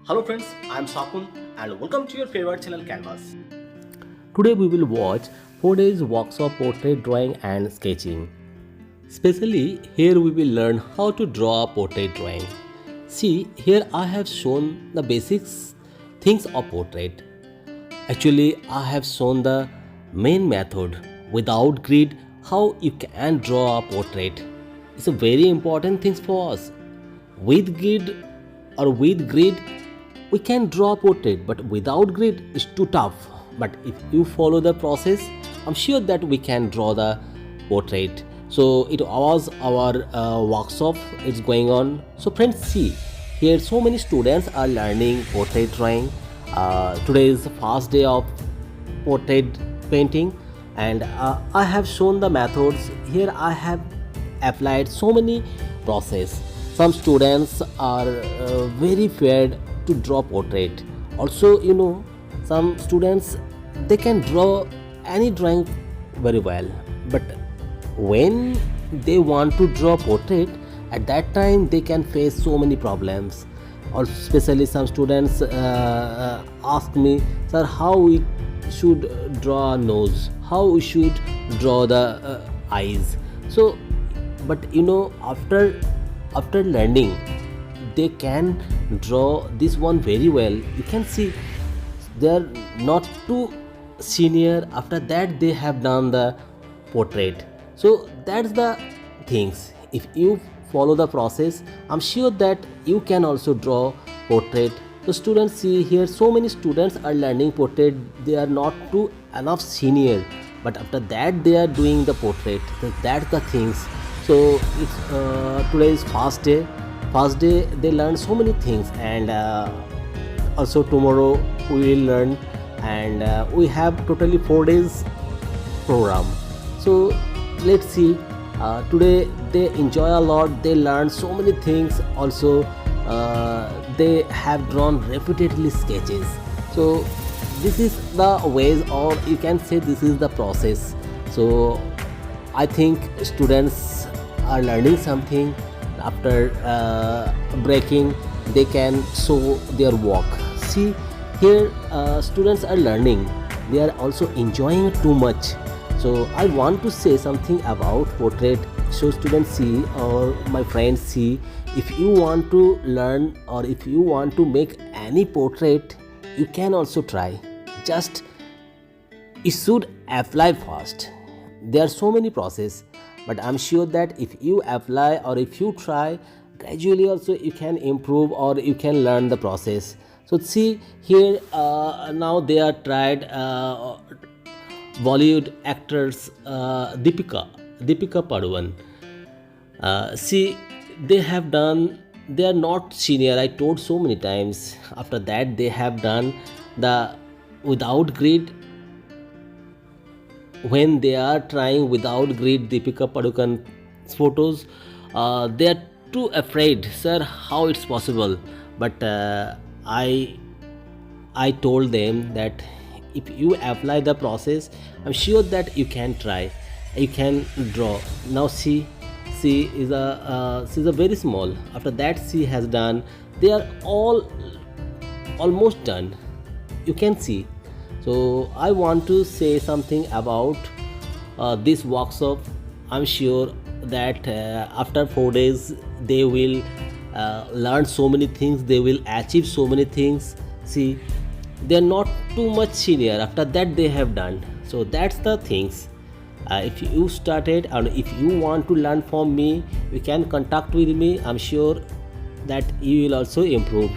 Hello friends, I am Sakun and welcome to your favorite channel Canvas. Today we will watch 4 days workshop portrait drawing and sketching. Especially here we will learn how to draw a portrait drawing. See, here I have shown the basics things of portrait. Actually, I have shown the main method without grid how you can draw a portrait. It's a very important thing for us. With grid we can draw a portrait, but without grid it's too tough. But if you follow the process, I'm sure that we can draw the portrait. So it was our workshop, it's going on. So friends, see here so many students are learning portrait drawing. Today is the first day of portrait painting, and I have shown the methods. Here I have applied so many process. Some students are very feared to draw portrait. Also, some students, they can draw any drawing very well, but when they want to draw portrait, at that time they can face so many problems. Also, especially some students ask me, sir, how we should draw a nose, how we should draw the eyes. So but after learning, they can draw this one very well. You can see they are not too senior. After that they have done the portrait. So that's the things. If you follow the process, I'm sure that you can also draw portrait. So students, see here so many students are learning portrait. They are not too enough senior, but after that they are doing the portrait. So that's the things. So it's today's first day. They learn so many things, and also tomorrow we will learn, and we have totally 4 days program. So let's see, today they enjoy a lot, they learn so many things. Also they have drawn repeatedly sketches. So this is the ways, or you can say this is the process. So I think students are learning something. After breaking, they can show their work. See here students are learning, they are also enjoying too much. So I want to say something about portrait. So students, see, or my friends, see, if you want to learn or if you want to make any portrait, you can also try. Just you should apply first. There are so many processes, but I'm sure that if you apply or if you try, gradually also you can improve or you can learn the process. So see here, now they are tried Bollywood actors, Deepika Padukone. See, they have done, they are not senior, I told so many times. After that they have done the without grid. When they are trying without grid Deepika Padukone's photos, they are too afraid, sir, how it's possible. But I told them that if you apply the process, I'm sure that you can try, you can draw. Now see is she's a very small. After that she has done, they are all almost done, you can see. So I want to say something about this workshop. I'm sure that after 4 days they will learn so many things, they will achieve so many things. See, they're not too much senior. After that they have done. So that's the things. If you started and if you want to learn from me, you can contact with me. I'm sure that you will also improve.